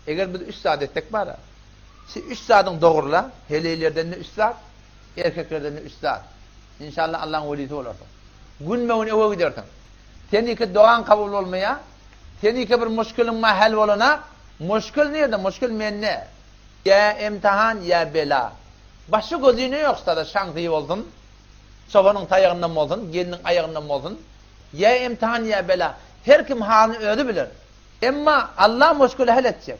Eğer biz 3 saat ettik var ya. Siz 3 saatin doğrula. Heleylerden de 3 saat. Erkeklerden de 3 saat. İnşallah Allah'ın velisi olursun. Günmeğin eve gidersin. Seni ki doğan kabul olmaya. Seni ki bir muşkülün mahal olana. Muşkül nerede? Muşkül menne. Ya imtihan ya bela. Başı gözüne yoksa da şanslı oldun. Sobanın tayağından mı oldun? Gelinin ayağından mı oldun? Ya imtihan ya bela. Her kim halini ödü bilir. Ama Allah muşkülü hal edecek.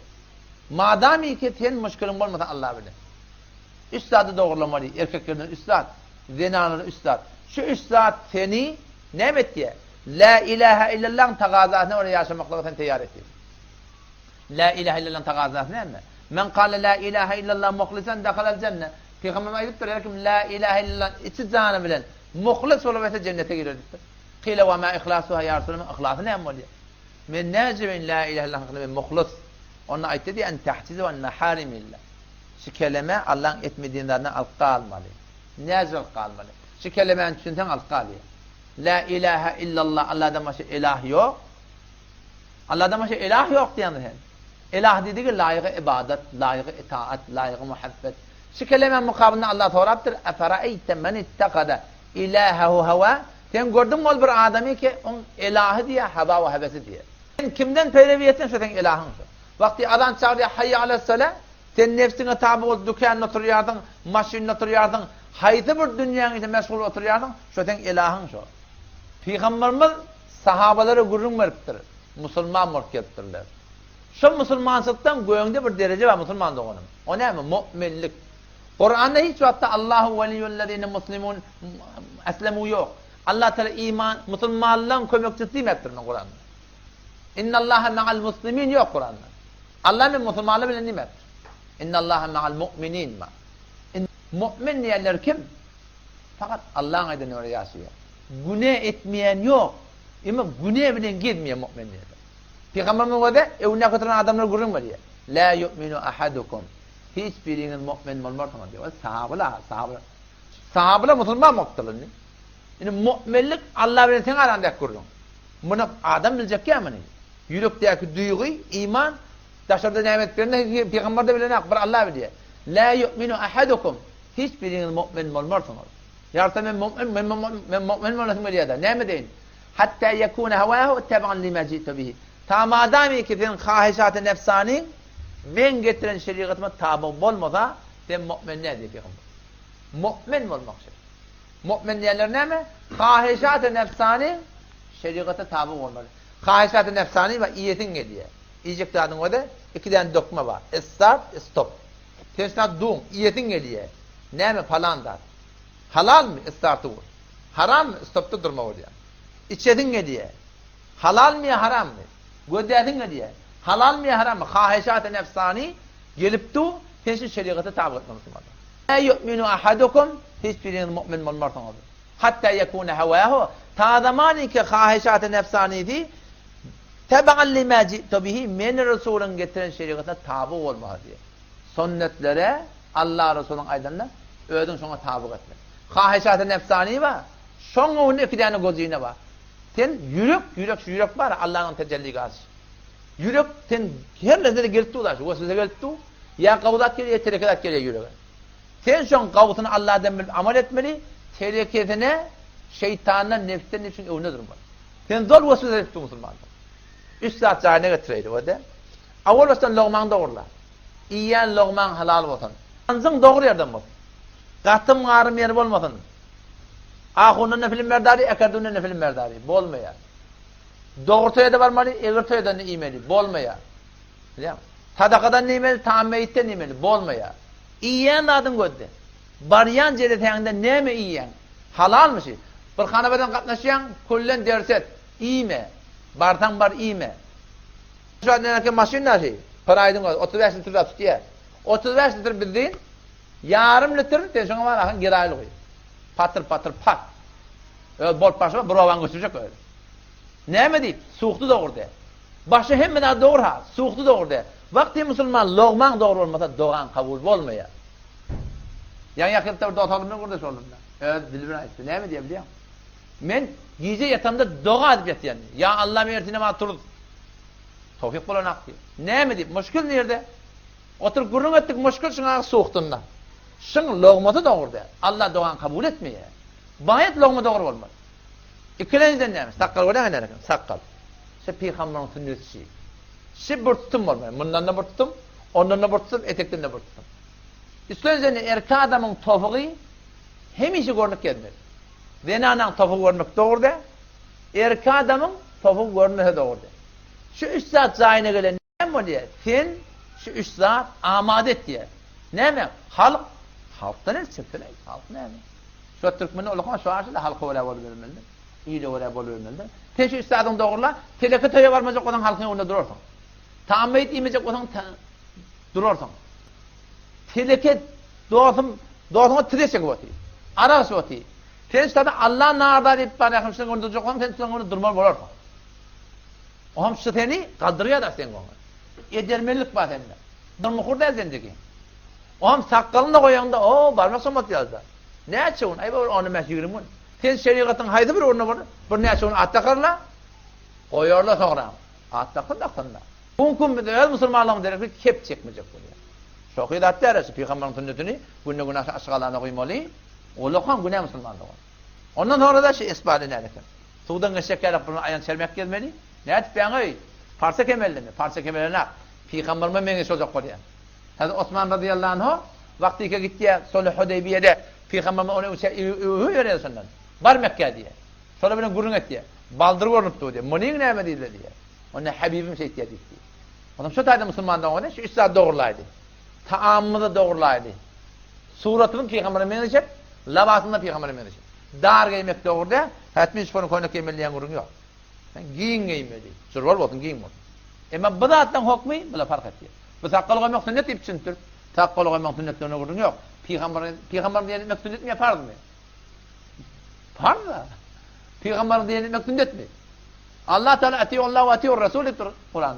Madami ki senin muşkülün olmadan Allah bilir. Üstadı doğrulamalı. Erkeklerden üstad. Zinanın üstad. Şu üstad seni ne etti? La ilahe illallah tagazasını oraya yaşamakla sen teyar etti. La ilahe illallah tagazası ne mi? Men kâle la ilahe illallah muhlisen dehalel cennet. Peygamber ayıptır herkim la ilahe illallah içi canı bilen muhlis olursa cennete girer. Kile ve ma ihlasuha ya Resulallah. İhlası ne oluyor? Men necibin la ilahe illallah muhlis. Ona ait dedi en tahtiz ve en harimillah. Şu kelime Allah'ın etmediğinden alqa almalı. Necil almalı. Şu kelimenin içinden alqa alıyor. La ilahe illallah Allah'dan başka ilah yok. Allah'dan başka ilah yok diyenler hem. İlah dediği ki layıkı ibadet, layıkı itaat, layıkı muhabbet. Şu kelimenin mukabilinde Allah Teala'dır. Efera'eyte men ittekada ilahehu heva. Sen gördün mü bir adamı ki onun ilahı diye, hava ve hevesi diye. Sen kimden peyrevi ettin şu senin ilahın şu. Vakti adam çağırıyor hayya aleyhisselam. Sen nefsine tabi ol, dükkanına oturuyordun, maşinine oturuyordun. Haydi bir dünyanın için meşgul oturuyordun. Şu senin ilahın şu. Peygamberimiz sahabaları gurur veriptir. Müslüman mürkettirler. Şu Müslümanlıktan göğünde bir derece var Müslüman doğanın. O ne mi? Müminlik. Kur'an'da hiç vakitte Allahu veliyyüllezine muslimun eslemu yok. Allah Teala iman, Müslümanlığın kömekçisi meptir Kur'an'da. İnnallâhe me'al muslimin yok Kur'an'da. Allah'ın Müslümanlığı bile nimettir. İnnallâhe me'al mu'minin ma. Mümin diyenler kim? Fakat Allah'ın adını oraya yaşıyor. Günah etmeyen yok. Ama günah bile girmiyor mümin diye. Peygamberimiz o da evine katılan adamlar gurur var ya. La yu'minu ahadukum. Hiçbirinin mümin olmaz diyor. Sahabeler Müslüman muhtemelen. Yani müminlik Allah bilen sen aranda kurun. Bunu adam bilecek ya mı? Yürekteki duygu, iman, dışarıda nimet birine Peygamber de bilen akbar Allah biliyor. La yu'minu ahadukum. Hiçbirinin mümin olmaz. Yarısı mümin olmasın diye de. Ne mi deyin? Hatta yekune havahu teban lima ci'tu bihi. Ta madami ki senin kahişat-ı nefsani ben getiren şeriatıma tabi olmasa sen mümin ne diyor Peygamber? Mümin olmak şey. Mümin diyenler ne mi? Kahişat-ı nefsani şeriata tabi olmalı. Kahişat-ı nefsani ve iyetin geliyor. İyicik adın o da iki tane dokuma var. Start, stop. Tesnat duğum, iyetin geliyor. Ne mi? Falan da. Halal mı? Startı vur. Haram mı? Stopta durma oluyor. İçedin geliyor. Halal mı ya haram mı? Gödedin geliyor. Halal mı ya haram mı? Kahişat-ı nefsani gelip du sensin şeriata tabi etmemişsin. La yu'minu ahadukum hiçbirinin mümin olmazsan olur. Hatta yekune havahu ta zamani ki kahişat-ı nefsaniydi teban lima ci'tu bihi men Resul'ün getiren şeriatına tabi olmalı diye. Sünnetlere Allah Resulü'nün aydınına ödün sonra tabi etmek. Kahişat-ı nefsani var. Sonra onun iki tane gözüne var. Sen yürek var Allah'ın tecelli gazı. Yürek sen her nezere gelip ulaşır. O size gelip ya kavudat geliyor ya terekedat geliyor yüreğe. Sen şu an kavutunu Allah'dan bilip amel etmeli. Tereketine şeytandan nefisten için önüne durmalı. Sen zor vasıf edip Müslümanlar. 3 saat cahine getireydi o da. Avval baştan lokman doğrular. İyiyen lokman halal olsun. Ansın doğru yerden olsun. Kattım ağrım yeri olmasın. Ahunun nefilin merdari, ekerdunun nefilin merdari. Bolmaya. Doğurtuya da varmalı, eğirtuya da nimeli. Bolmaya. Sadakadan nimeli, tammeyitten nimeli. Bolmaya. İyiyen adın gördü. Baryan cereteyinde ne mi iyiyen? Halal mı şey? Bir hanabeden katlaşayan kullen derset. İyi mi? Bartan bar iyi mi? Şu an ne maşin ne şey? Paraydın gördü. 35 litre tutuyor. 35 litre bildiğin yarım litre tensiyon var akın geri ayrılıyor. Patır pat. Öyle bol başıma buravan götürecek öyle. Ne mi deyip? Soğuktu da orada. Başı hem de doğru ha. Soğuktu da orada. Vakti Müslüman lokman doğru olmasa doğan kabul olmuyor. Yani yakıpta orada otalımdan kurda sorulunda. Evet dilbine aitti. Ne mi diye biliyor musun? Ben gece yatağımda dua edip yatıyor. Ya Allah mertine ma turuz. Tawfik bulanak diýip. Näme diýip? Müşkil nerede? Oturup gurrun etdik müşkil şuna soğuktundan. Şun logmata doğurdu. Allah doğan kabul etmeye. Bayet logma doğru bolmaz. İkilenizden näme? Saqqal bolan näme? Saqqal. Şu peýgamberiň sünneti. Şu bir tutum bolmaly. Mundan da bir tutum, ondan da bir tutum, etekden de bir tutum. İslenizden erkek adamın topuğu hemişe görünüp gelmeli. Zenanın topuğu görünüp doğurdu. Erkek adamın topuğu görünmese doğurdu. Şu 3 saat zayına gelen näme bolýar? Sen şu 3 saat amade et diye. Näme? Halktan elçekler. Halk näme? Şu Türkmeni olakan şu aşyla halka wala bolbermeli. İýle wala bolbermeli. Sen şu 3 saatyň dogurla, teleke toýa barmajak olan halkyň onda durarsan. Taamyt iýmejek olan durarsan. Teleke doğasyna tiresek bolýar. Arasy bolýar. Sen sada Allah narda diýip barýakyň sen onda durjak, sen onda durmar bolarsan. Oğam şu seni kaldırıyor da sen onu. Edermelik var sende. Durmukur da sendeki. Oğam sakkalını da koyanda, o barmak somat yazdı. Ne açığın? Ay bu onu mesjigirimin. Sen şeriatın haydi bir oruna var. Bir ne açığın attakarla, koyarla sonra. Attakın da kında. Bunkum bir de Müslümanlığın derek kep çekmeyecek buraya. Şoku da attı arası. Peygamberin sünnetini günne günah aşgalana koymalı. Olukan günah Müslümanlığı. Ondan sonra da şey ispat ederler. Sudan geçecekler bunu ayan çelmek gelmeli. Ne et beňe? Farsa kemelini, farsa kemelini. Peygamberime meňe sözak bolýar. Hazrat Osman radıyallahu anhu wagtyke gitdi Sulh Hudeybiye'de Peygamberime onu öýerýärsinler. Bar Mekke diye. Şola bilen gurrun etdi. Baldyr görnüpdi diye. Munyň näme diýdiler diye. Onu Habibim şeýt diýdi. Onam şu taýda musulmandan onu şu üstad dogurlaýdy. Taammy da dogurlaýdy. Suratyny Peygamberime meňe, labasyny da Peygamberime meňe. Dar geymek dogurdy. Hatmy şonu koyna kemelýän gurrun ýok. Sen giyin giymeli. Surval bolsun giyin bolsun. Ama bu zatdan hukmy bila fark etdi. Bu saqqal goýmak sünnet diýip düşündir. Saqqal goýmak sünnetlerine gurrun ýok. Peygamber diýen sünnet mi farz mı? Farz. Peygamber diýen sünnet mi? Allah Teala atiullah ve atiur Rasul diýip Kur'an.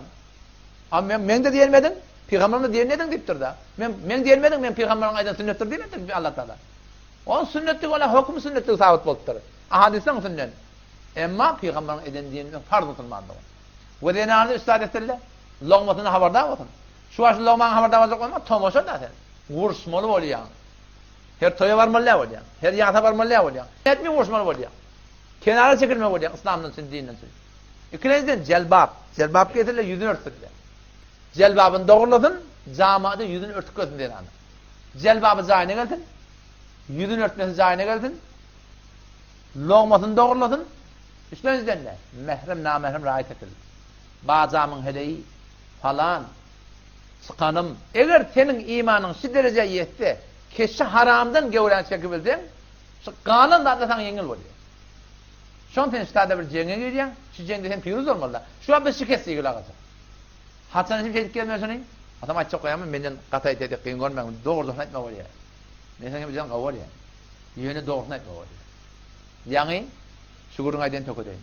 Ama men de diýelmedin. Peygamberime diýelmedin diýipdir da. Men diýelmedim, men peýgamberiň aýdan sünnetdir diýmedim Allah Teala. O sünnetli wala hukm sünnetli sabit bolupdyr. Ahadisden sünnet. Emma Peygamberin eden diýeni farz kılmandy. We denardy üstad etdiler. Logmatyny habardar bolsun. Şu aşy logmany habardar bolsak bolmaz, tomoşa da sen. Wursmaly bolýar. Her toýa barmaly bolýar. Her ýata barmaly bolýar. Etmi wursmaly bolýar. Kenara çekilme bolýar İslamdan sen dininden sen. İkinciden celbab. Celbab getirler yüzünü örtürler. Celbabın dogurladın, jamada yüzünü örtüp gözün diýen. Celbabı zaýyna geldin. Yüzünü örtmesi zaýyna geldin. Logmatyny dogurladın. Üstlenizden de mehrem namehrem rahat etil. Bazamın heleyi falan sıkanım. Eğer senin imanın şu derece yetti, keşi haramdan gevren çekibildin, şu kanun da sana yengil oluyor. Şu an sen üstada bir cenge gidiyorsun, şu cengde sen piyuruz olmalı. Şu an bir şikayet ilgili ağacı. Hatsana şimdi şeydik gelmiyorsun. Adam açık koyamam, benden katayı dedik, kıyın görmem, doğrudan etme oluyor. Neyse ki bizden kavur ya. Yönü doğrudan etme oluyor. Yani, şugurun aydan töküdeyin.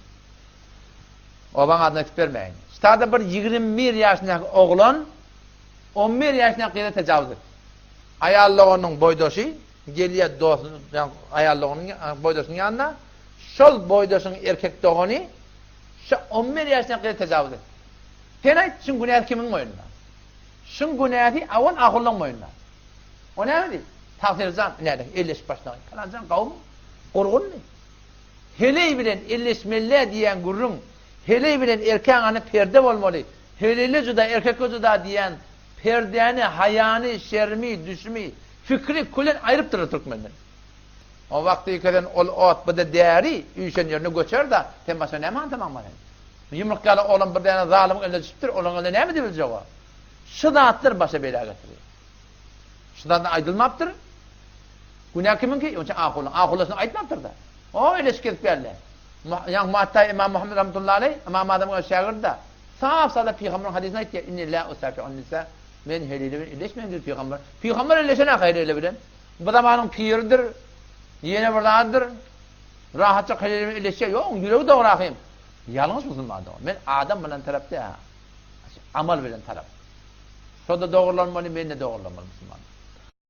O bana adına tip vermeyin. Üstada bir 21 yaşındaki oğlan, 11 yaşına kadar tecavüz etti. Ayallığının boydoşu, geliyor ayallığının boydoşunun yanına, şol boydoşunun erkek doğunu, şu 11 yaşına kadar tecavüz etti. Tenayt, şun günahı kimin boyundan? Şun günahı avun ağırlığın boyundan. O ne dedi? Takdirzan, nerede? Elleş başına. Kalancan kavmi, korgun ne? Hele bilen elleşmelle diyen gurrun, hele bilen erkeğin anı perde olmalı, heleli juda, erkek juda diyen perdeni, hayani, şermi, düşmi, fikri kulen ayırıp durur Türkmenler. O vakti yıkadan ol ot bu da değeri, üyüşen yerine göçer da, sen başa ne man tamam bana? Yumrukkalı olan bir tane zalimin eline düşüptür, onun eline ne mi diyebilecek o? Şu da attır başa bela getiriyor. Şundan da aydılmaptır. Günah kimin ki? Onun için ağulasını aydılmaptır da. O öyle şikayet verle. Yani Muhatta İmam Muhammed rahmetullahi aleyh, İmam Adam'ın şagirdi da, sahab sada Peygamber'in hadisine etti ya, inni la usafi'un nisa, men heliyle ben illeşmeyin diyor Peygamber. Peygamber illeşene heliyle bilen. Bu zamanın piridir, yine buradadır, rahatça heliyle ben illeşe, yok, yüreği doğru akayım. Yalnız Müslüman da o. Men adam bilen tarafta ya, amal bilen taraf. Şurada doğrulanmalı, ben de doğrulanmalı Müslüman.